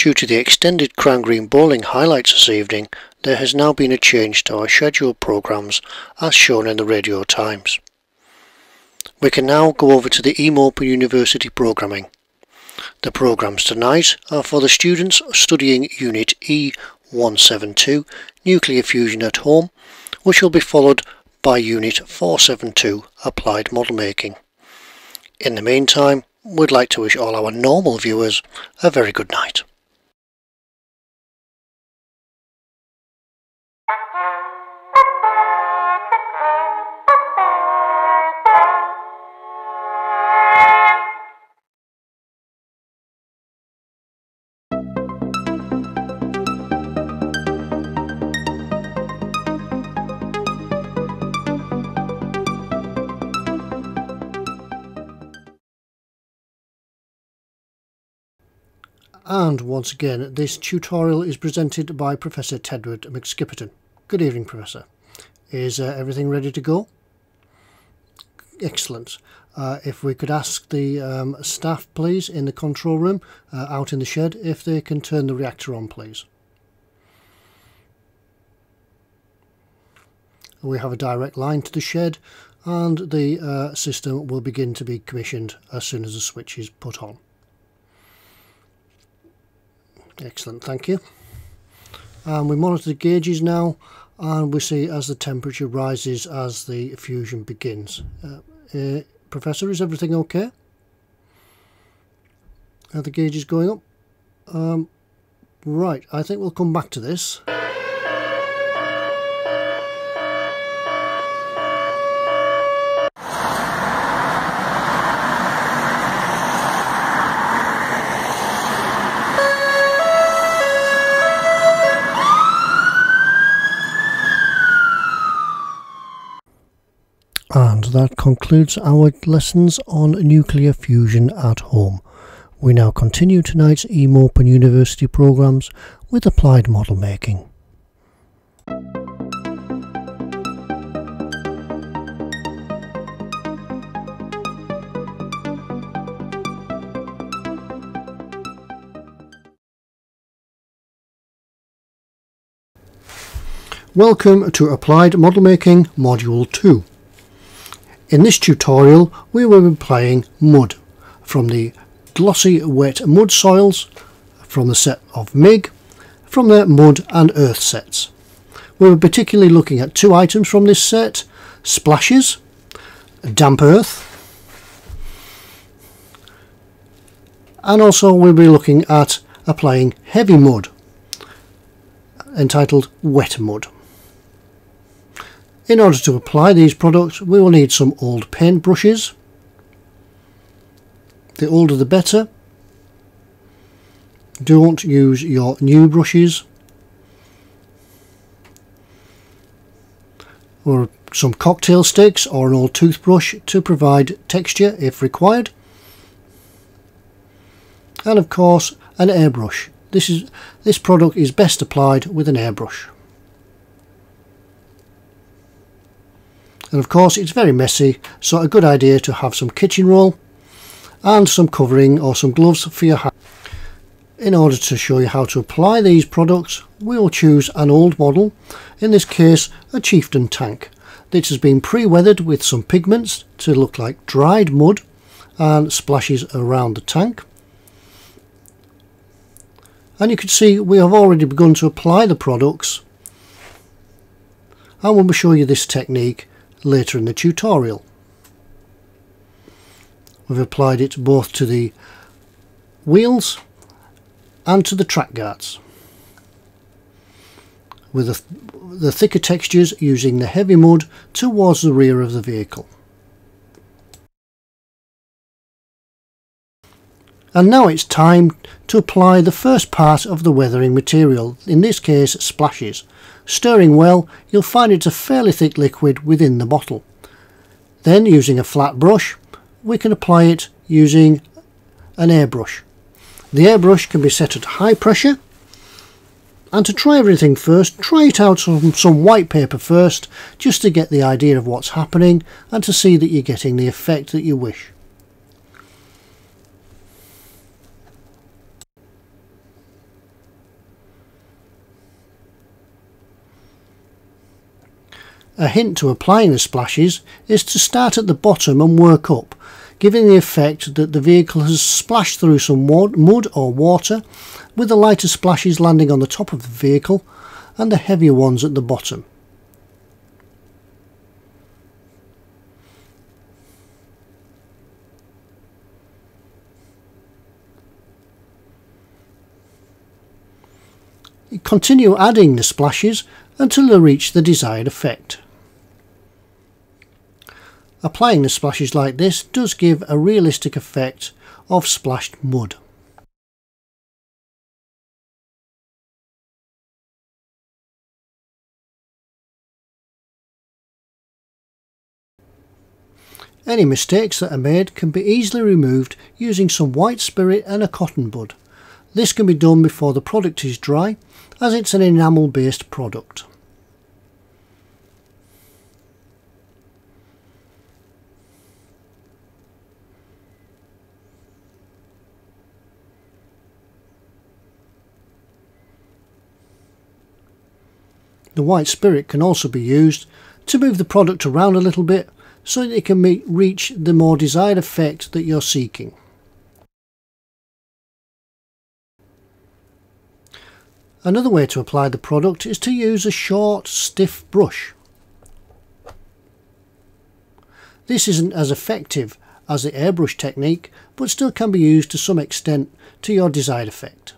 Due to the extended Crown Green bowling highlights this evening, there has now been a change to our scheduled programmes as shown in the Radio Times. We can now go over to the eMopen University programming. The programmes tonight are for the students studying Unit E172 Nuclear Fusion at Home, which will be followed by Unit 472 Applied Model Making. In the meantime, we'd like to wish all our normal viewers a very good night. And once again, this tutorial is presented by Professor Tedward McSkipperton. Good evening, Professor. Is everything ready to go? Excellent. If we could ask the staff, please, in the control room, out in the shed, if they can turn the reactor on, please. We have a direct line to the shed, and the system will begin to be commissioned as soon as the switch is put on. Excellent, thank you. And we monitor the gauges now, and we see as the temperature rises as the fusion begins. Professor, is everything okay? Are the gauges going up? Right, I think we'll come back to this. And that concludes our lessons on nuclear fusion at home. We now continue tonight's eMopen University programmes with applied model making. Welcome to Applied Model Making Module 2. In this tutorial we will be applying mud from the glossy wet mud soils from the set of MIG, from the mud and earth sets. We were particularly looking at two items from this set: splashes, damp earth, and also we'll be looking at applying heavy mud entitled wet mud. In order to apply these products, we will need some old paint brushes. The older the better. Don't use your new brushes. Or some cocktail sticks or an old toothbrush to provide texture if required. And of course an airbrush. This product is best applied with an airbrush. And of course it's very messy, so a good idea to have some kitchen roll and some covering or some gloves for your hand. In order to show you how to apply these products, we will choose an old model, in this case a chieftain tank. This has been pre-weathered with some pigments to look like dried mud and splashes around the tank. And you can see we have already begun to apply the products, and we'll show you this technique later in the tutorial. We've applied it both to the wheels and to the track guards, with the thicker textures using the heavy mud towards the rear of the vehicle. And now it's time to apply the first part of the weathering material, in this case splashes. Stirring well, you'll find it's a fairly thick liquid within the bottle. Then, using a flat brush, we can apply it using an airbrush. The airbrush can be set at high pressure, and to try everything first, try it out on some white paper first, just to get the idea of what's happening and to see that you're getting the effect that you wish. A hint to applying the splashes is to start at the bottom and work up, giving the effect that the vehicle has splashed through some mud or water, with the lighter splashes landing on the top of the vehicle and the heavier ones at the bottom. Continue adding the splashes until they reach the desired effect. Applying the splashes like this does give a realistic effect of splashed mud. Any mistakes that are made can be easily removed using some white spirit and a cotton bud. This can be done before the product is dry, as it's an enamel based product. The white spirit can also be used to move the product around a little bit so that it can reach the more desired effect that you're seeking. Another way to apply the product is to use a short, stiff brush. This isn't as effective as the airbrush technique, but still can be used to some extent to your desired effect.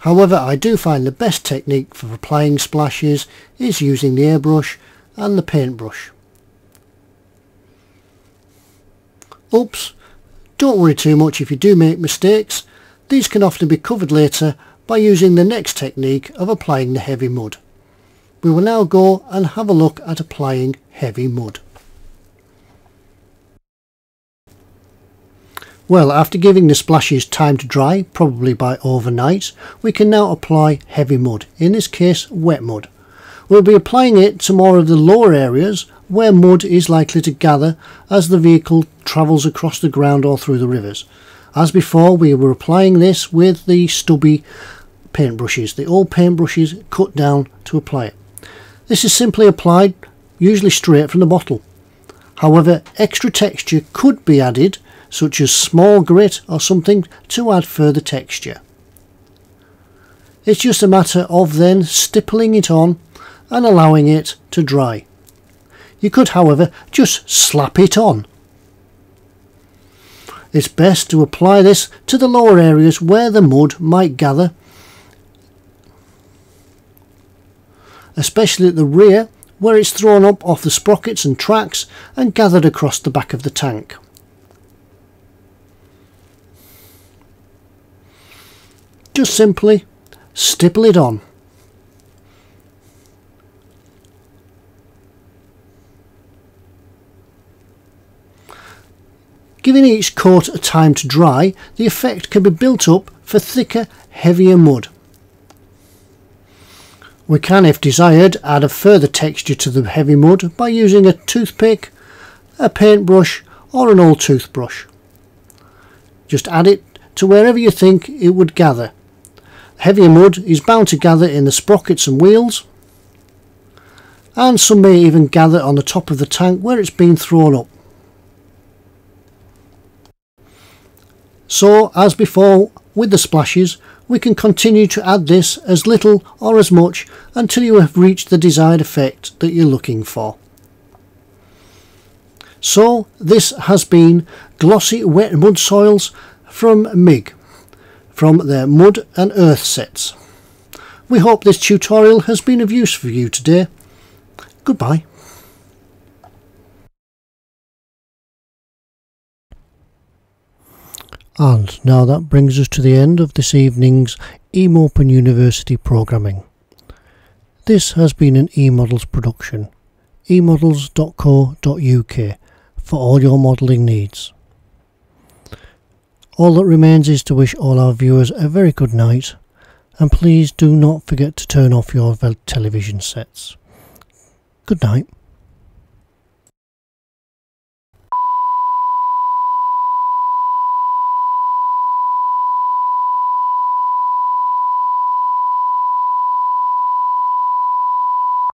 However, I do find the best technique for applying splashes is using the airbrush and the paintbrush. Oops, don't worry too much if you do make mistakes. These can often be covered later by using the next technique of applying the heavy mud. We will now go and have a look at applying heavy mud. Well, after giving the splashes time to dry, probably by overnight, we can now apply heavy mud, in this case wet mud. We'll be applying it to more of the lower areas where mud is likely to gather as the vehicle travels across the ground or through the rivers. As before, we were applying this with the stubby paintbrushes, the old paintbrushes cut down to apply it. This is simply applied, usually straight from the bottle. However, extra texture could be added, such as small grit or something, to add further texture. It's just a matter of then stippling it on and allowing it to dry. You could, however, just slap it on. It's best to apply this to the lower areas where the mud might gather, especially at the rear where it's thrown up off the sprockets and tracks and gathered across the back of the tank. Just simply stipple it on. Giving each coat a time to dry, the effect can be built up for thicker, heavier mud. We can, if desired, add a further texture to the heavy mud by using a toothpick, a paintbrush or an old toothbrush. Just add it to wherever you think it would gather. Heavier mud is bound to gather in the sprockets and wheels, and some may even gather on the top of the tank where it's been thrown up. So, as before with the splashes, we can continue to add this as little or as much until you have reached the desired effect that you're looking for. So this has been glossy wet mud soils from MIG, from their mud and earth sets. We hope this tutorial has been of use for you today. Goodbye. And now that brings us to the end of this evening's eMopen University programming. This has been an eModels production, emodels.co.uk, for all your modelling needs. All that remains is to wish all our viewers a very good night, and please do not forget to turn off your television sets. Good night.